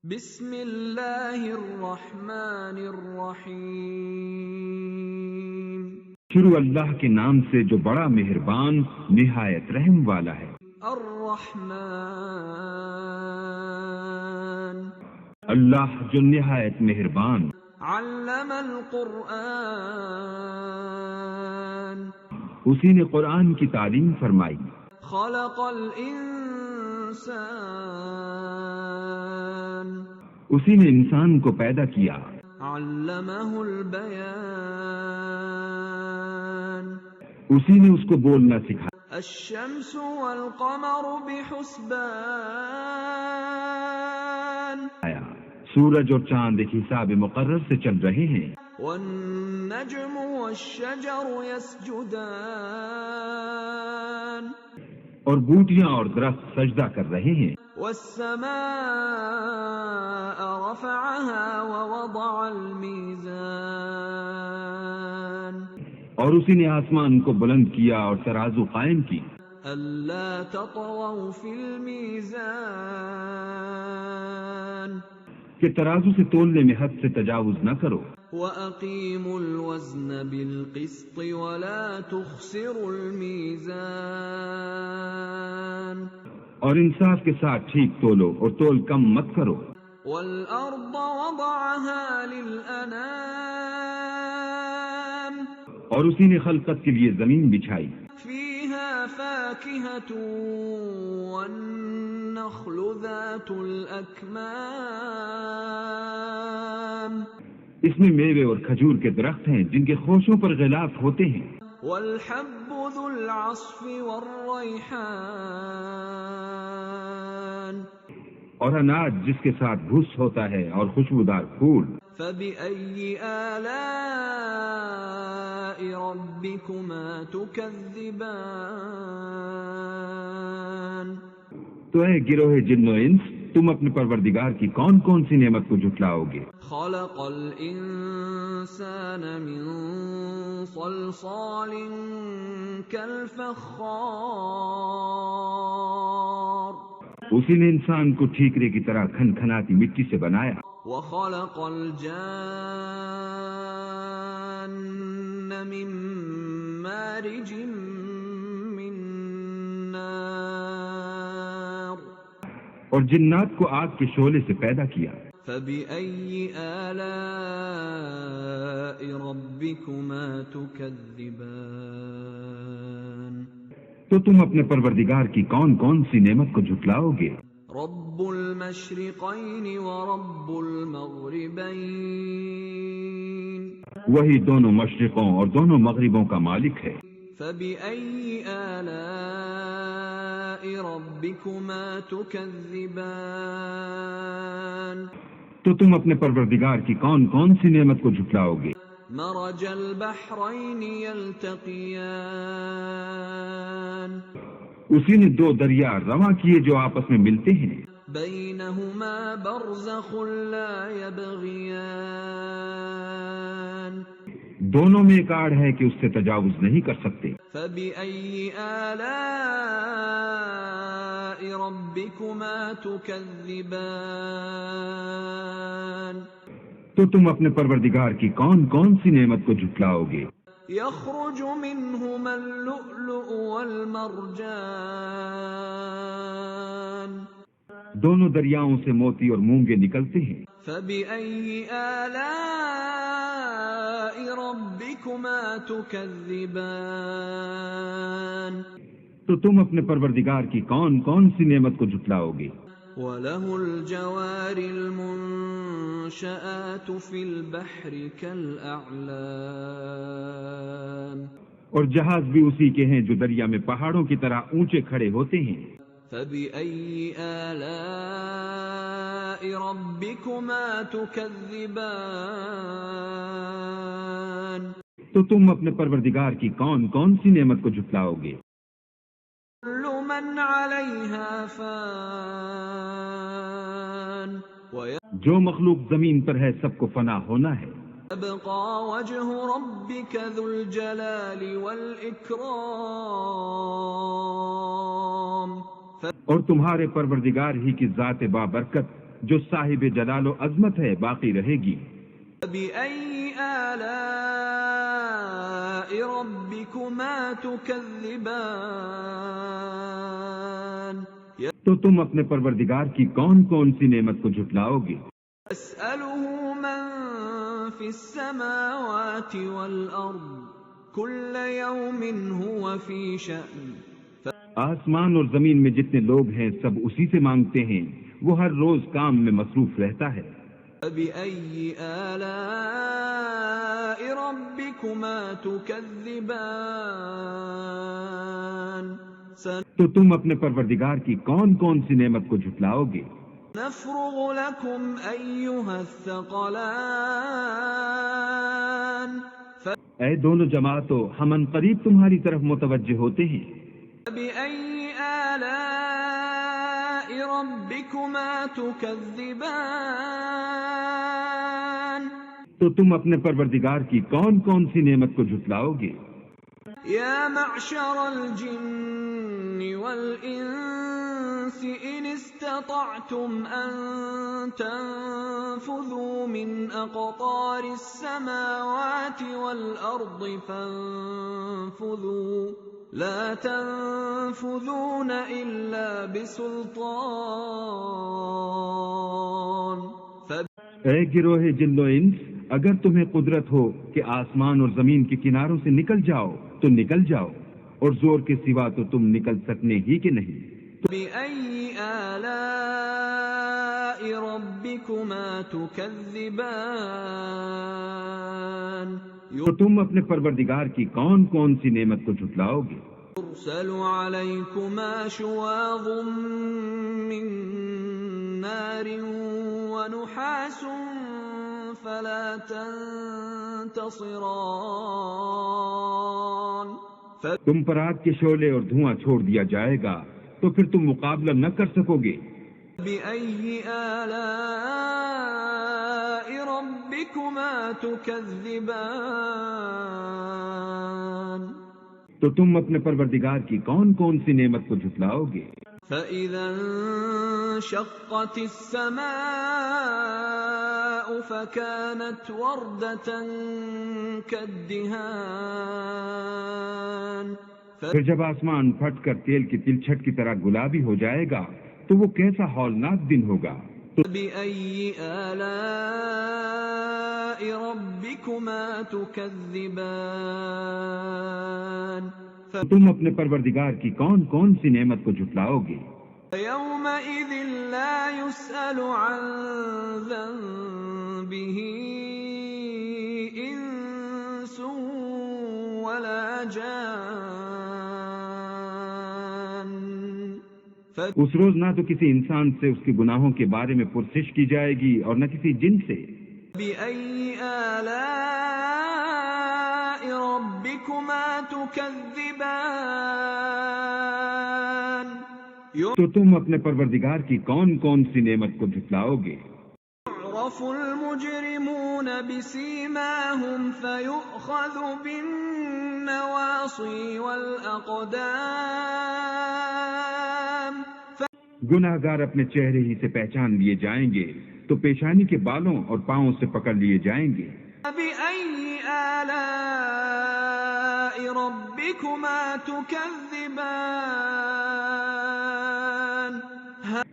بسم اللہ الرحمن الرحیم۔ شروع اللہ کے نام سے جو بڑا مہربان نہایت رحم والا ہے۔ الرحمن، اللہ جو نہایت مہربان۔ علم القرآن، اسی نے قرآن کی تعلیم فرمائی۔ خلق الانسان، اسی نے انسان کو پیدا کیا۔ علمہ البیان، اسی نے اس کو بولنا سکھایا۔ الشمس والقمر بحسبان، سورج اور چاند ایک حساب مقرر سے چل رہے ہیں۔ والنجم والشجر يسجدان، اور بوٹیاں اور درخت سجدہ کر رہے ہیں۔ والسماء رفعها ووضع الميزان، اور اسی نے آسمان کو بلند کیا اور ترازو قائم کی۔ ألا تطغوا في الميزان، کہ ترازو سے تولنے میں حد سے تجاوز نہ کرو۔ وَأَقِيمُوا الْوَزْنَ بِالْقِسْطِ وَلَا تُخْسِرُوا الْمِيزَانَ، اور انصاف کے ساتھ ٹھیک تولو اور تول کم مت کرو۔ وَالْأَرْضَ وَضَعَهَا لِلْأَنَامِ، اور اسی نے خلقت کے لیے زمین بچھائی۔ فِيهَا فَاكِهَةٌ وَالنَّخْلُ ذَاتُ الْأَكْمَامِ، اس میں میوے اور کھجور کے درخت ہیں جن کے خوشوں پر غلاف ہوتے ہیں۔ وَالْحَبُّ ذُو الْعَصْفِ وَالرَّيْحَانِ، اور اناج جس کے ساتھ بھس ہوتا ہے اور خوشبودار پھول۔ فَبِأَيِّ آلَاءِ رَبِّكُمَا تُكَذِّبَانِ، تو اے گروہ جن و انس، تم اپنے پروردگار کی کون کون سی نعمت کو جھٹلاؤ گے؟ خَلَقَ الْإِنسَانَ مِنْ صَلْصَالٍ كَالْفَخَّارِ، اسی نے انسان کو ٹھیکرے کی طرح کھن کھناتی مٹی سے بنایا۔ وَخَلَقَ الْجَانَّ مِنْ مَارِجٍ مِّن نَّارٍ، اور جنات کو آگ کے شعلے سے پیدا کیا۔ فَبِأَيِّ آلَاءِ رَبِّكُمَا تُكَذِّبَانِ، تو تم اپنے پروردگار کی کون کون سی نعمت کو جھٹلاؤ گے؟ رَبُّ الْمَشْرِقَيْنِ وَرَبُّ الْمَغْرِبَيْنِ، وہی دونوں مشرقوں اور دونوں مغربوں کا مالک ہے۔ فَبِأَيِّ آلَاءِ رَبِّكُمَا تُكَذِّبَانِ، تو تم اپنے پروردگار کی کون کون سی نعمت کو جھٹلاؤ گے؟ مرج البحرین یلتقیان، اسی نے دو دریا رواں کیے جو آپس میں ملتے ہیں۔ بینہما برزخ لا یبغیان، دونوں میں ایک آڑ ہے کہ اس سے تجاوز نہیں کر سکتے۔ فبأي آلاء ربكما تكذبان، تو تم اپنے پروردگار کی کون کون سی نعمت کو جھٹلاؤ گے؟ يخرج منهما اللؤلؤ والمرجان، دونوں دریاؤں سے موتی اور مونگے نکلتے ہیں۔ فبأي آلاء ربكما تكذبان، تو تم اپنے پروردگار کی کون کون سی نعمت کو جھٹلاؤ گے؟ وله الجوار المنشآت في البحر كالأعلام، اور جہاز بھی اسی کے ہیں جو دریا میں پہاڑوں کی طرح اونچے کھڑے ہوتے ہیں۔ فبأي آلاء ربكما تكذبان، تو تم اپنے پروردگار کی کون کون سی نعمت کو جھٹلاؤ گے؟ كل من عليها فان، جو مخلوق زمین پر ہے سب کو فنا ہونا ہے۔ ويبقى وجه ربك ذو الجلال والإكرام، اور تمہارے پروردگار ہی کی ذات بابرکت جو صاحب جلال و عظمت ہے باقی رہے گی۔ فبأي آلاء ربكما تكذبان تو تم اپنے پروردگار کی کون کون سی نعمت کو جھٹلاؤ گے؟ يسأله من في السماوات والأرض كل يوم هو في شأن آسمان اور زمین میں جتنے لوگ ہیں سب اسی سے مانگتے ہیں، وہ ہر روز کام میں مصروف رہتا ہے۔ فبأي آلاء ربكما تكذبان تو تم اپنے پروردگار کی کون کون سی نعمت کو جھٹلاؤ گے؟ سنفرغ لكم أيها الثقلان اے دونوں جماعتوں، ہم ان قریب تمہاری طرف متوجہ ہوتے ہیں۔ فبأي آلاء ربكما تكذبان تو تم اپنے پروردگار کی کون کون سی نعمت کو جھٹلاؤ گے؟ يا معشر الجن والإنس إن استطعتم أن تنفذوا من أقطار السماوات والأرض فانفذوا لا تنفذون إلا بسلطان اے گروہ جن و انس، اگر تمہیں قدرت ہو کہ آسمان اور زمین کے کناروں سے نکل جاؤ تو نکل جاؤ، اور زور کے سوا تو تم نکل سکنے ہی کہ نہیں۔ بأي آلاء ربكما تكذبان تو تم اپنے پروردگار کی کون کون سی نعمت کو جھٹلاؤ گے؟ يرسل عليكما شواظ من نار ونحاس فلا تنتصران تم پر آگ کے شعلے اور دھواں چھوڑ دیا جائے گا تو پھر تم مقابلہ نہ کر سکو گے۔ بأي آلاء ربكما تكذبان تو تم اپنے پروردگار کی کون کون سی نعمت کو جھٹلاؤ گے؟ فإذا انشقت السماء فكانت وردة كالدهان پھر جب آسمان پھٹ کر تیل کی تلچھٹ کی طرح گلابی ہو جائے گا تو وہ کیسا ہولناک دن ہوگا۔ فبأي آلاء ربكما تكذبان تم اپنے پروردگار کی کون کون سی نعمت کو جھٹلاؤ گے؟ يومئذ لا يسأل عن ذنبه إنس ولا جان اس روز نہ تو کسی انسان سے اس کے گناہوں کے بارے میں پرسش کی جائے گی اور نہ کسی جن سے۔ بأي آلاء ربكما تكذبان تو تم اپنے پروردگار کی کون کون سی نعمت کو جھٹلاؤ گے؟ يعرف المجرمون بسيماهم فيؤخذ بالنواصي والأقدام گناہ گار اپنے چہرے ہی سے پہچان لیے جائیں گے تو پیشانی کے بالوں اور پاؤں سے پکڑ لیے جائیں گے۔ فبأي آلاء ربكما تكذبان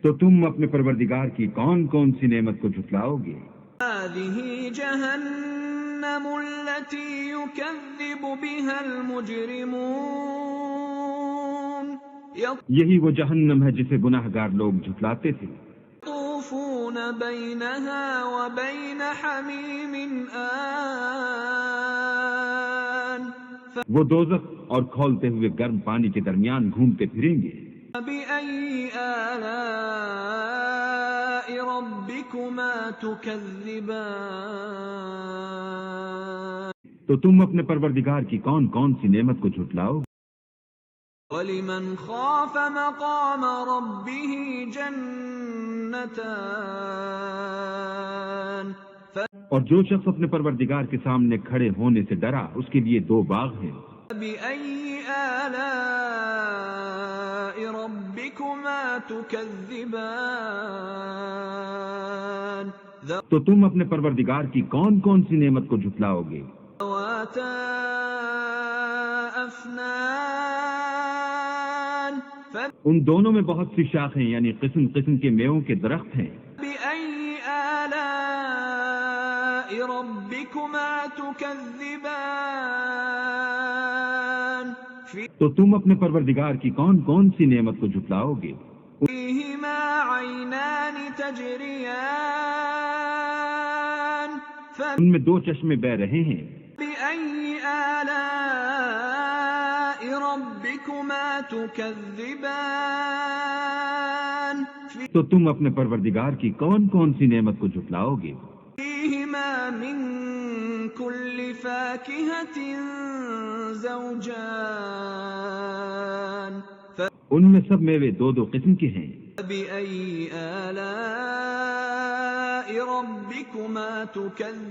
تو تم اپنے پروردگار کی کون کون سی نعمت کو جھٹلاؤ گے؟ هذه جهنم التي يكذب بها المجرمون یہی وہ جہنم ہے جسے گناہ گار لوگ جھٹلاتے تھے۔ يطوفون بينها وبين حميم آن وہ دوزخ اور کھولتے ہوئے گرم پانی کے درمیان گھومتے پھریں گے۔ فبأي آلاء ربكما تكذبان تو تم اپنے پروردگار کی کون کون سی نعمت کو جھٹلاؤ؟ ولمن خاف مقام ربه جنتان اور جو شخص اپنے پروردگار کے سامنے کھڑے ہونے سے ڈرا اس کے لیے دو باغ ہیں۔ فبأي آلاء ربكما تكذبان تو تم اپنے پروردگار کی کون کون سی نعمت کو جھٹلاؤ گے؟ ذواتا أفنان ان دونوں میں بہت سی شاخیں یعنی قسم قسم کے میووں کے درخت ہیں۔ فبأي آلاء ربكما تكذبان تو تم اپنے پروردگار کی کون کون سی نعمت کو جھٹلاؤ گے؟ فيهما عينان تجريان ان میں دو چشمے بہ رہے ہیں۔ فبأي آلاء ربكما تكذبان تو تم اپنے پروردگار کی کون کون سی نعمت کو جھٹلاؤ گے؟ فيهما من كل فاكهة زوجان ان میں سب میوے دو دو قسم کے ہیں۔ فبأي آلاء ربكما تكذبان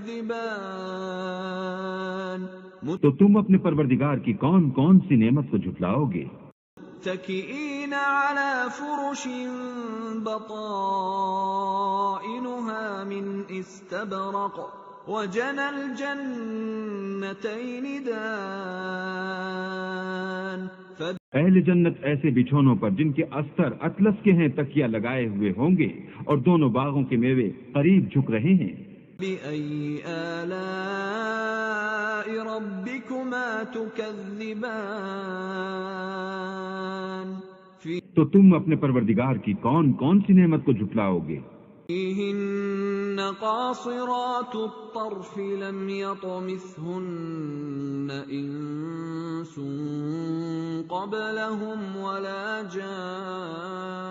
تو تم اپنے پروردگار کی کون کون سی نعمت کو جھٹلاؤ گے؟ متكئين على فرش بطائنها من استبرق وجنى الجنتين دان اہل جنت ایسے بچھونوں پر جن کے استر اطلس کے ہیں تکیہ لگائے ہوئے ہوں گے، اور دونوں باغوں کے میوے قریب جھک رہے ہیں۔ فبأي آلاء ربكما تكذبان تو تم اپنے پروردگار کی کون کون سی نعمت کو جھٹلاؤ گے؟ فيهن قاصرات الطرف لم يطمثهن إنس قبلهم ولا جان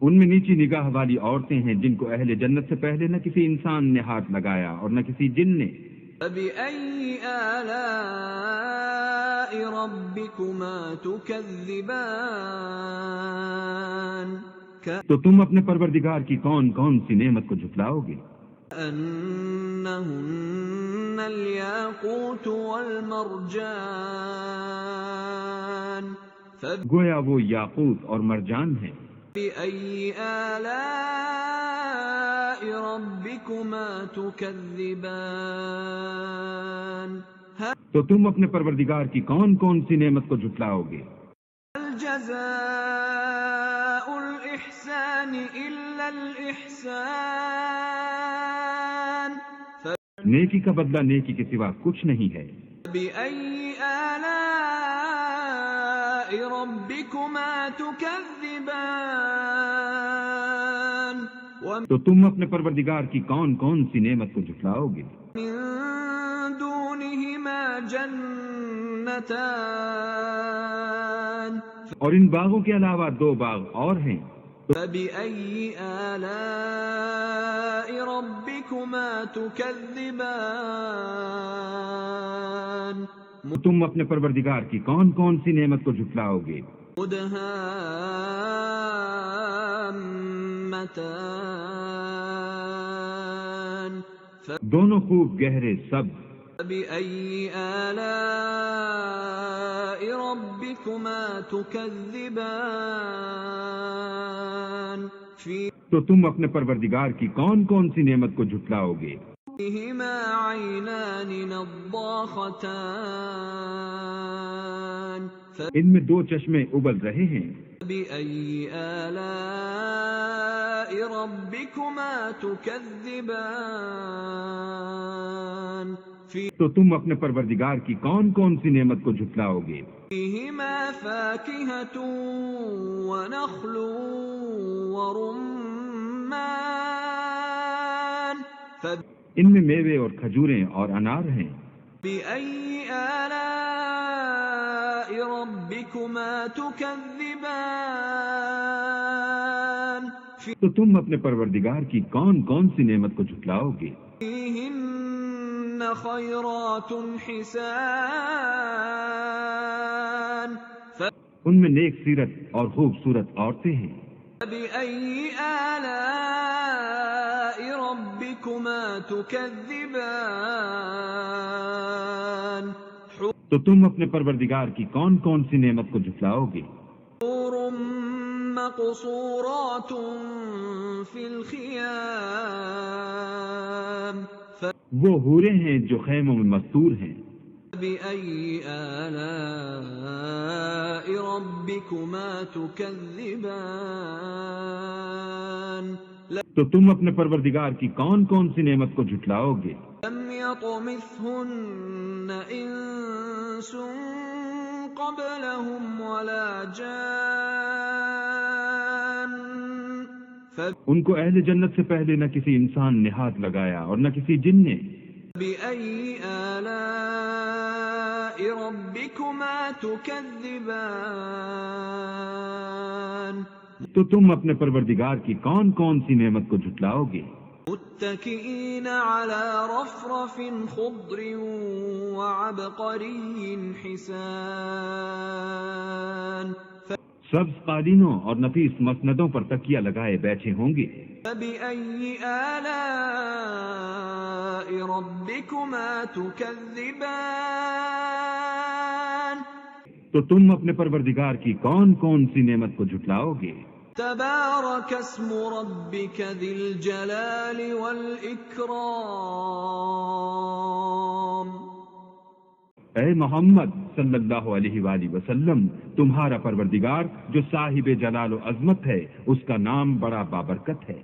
ان میں نیچی نگاہ والی عورتیں ہیں جن کو اہل جنت سے پہلے نہ کسی انسان نے ہاتھ لگایا اور نہ کسی جن نے۔ فبأي آلاء ربكما تكذبان تو تم اپنے پروردگار کی کون کون سی نعمت کو جھٹلاؤ گے؟ كأنهن الياقوت والمرجان گویا وہ یاقوت اور مرجان ہیں۔ فبأي آلاء ربكما تكذبان تو تم اپنے پروردگار کی کون کون سی نعمت کو جھٹلاؤ گے؟ هل جزاء الإحسان إلا الإحسان نیکی کا بدلہ نیکی کے سوا کچھ نہیں ہے۔ فبأي آلاء ربكما تكذبان تو تم اپنے پروردگار کی کون کون سی نعمت کو جھٹلاؤ گے؟ ومن دونهما جنتان اور ان باغوں کے علاوہ دو باغ اور ہیں۔ فبأي آلاء ربكما تكذبان تم اپنے پروردگار کی کون کون سی نعمت کو جھٹلاؤ گے؟ مدهامتان دونوں خوب گہرے سبز۔ فبأي آلاء ربكما تكذبان تو تم اپنے پروردگار کی کون کون سی نعمت کو جھٹلاؤ گے؟ فيهما عينان نضاختان ان میں دو چشمے ابل رہے ہیں۔ فبأي آلاء ربكما تكذبان تو تم اپنے پروردگار کی کون کون سی نعمت کو جھٹلاؤ گے؟ فيهما فاكهة ونخل ورمان ان میں میوے اور کھجوریں اور انار ہیں۔ فبأي آلاء ربكما تكذبان تو تم اپنے پروردگار کی کون کون سی نعمت کو جھٹلاؤ گے؟ فيهن خيرات حسان ان میں نیک سیرت اور خوبصورت عورتیں ہیں۔ فبأي آلاء ربكما تكذبان تو تم اپنے پروردگار کی کون کون سی نعمت کو جھٹلاؤ گے؟ حور مقصورات فی الخیام وہ حوریں ہیں جو خیموں میں مستور ہیں۔ فبأي آلاء ربكما تكذبان تو تم اپنے پروردگار کی کون کون سی نعمت کو جھٹلاؤ گے؟ لم يطمثهن انس قبلهم ولا جان ان کو اہل جنت سے پہلے نہ کسی انسان نے ہاتھ لگایا اور نہ کسی جن نے۔ فبأي آلاء ربكما تكذبان تو تم اپنے پروردگار کی کون کون سی نعمت کو جھٹلاؤ گے؟ متكئين على رفرف خضر وعبقري حسان سبز قالینوں اور نفیس مسندوں پر تکیہ لگائے بیٹھے ہوں گے۔ فبأي آلاء ربكما تكذبان تو تم اپنے پروردگار کی کون کون سی نعمت کو جھٹلاؤ گے؟ تبارك اسم ربك ذي الجلال والإكرام اے محمد صلی اللہ علیہ وآلہ وسلم، تمہارا پروردگار جو صاحب جلال و عظمت ہے، اس کا نام بڑا بابرکت ہے۔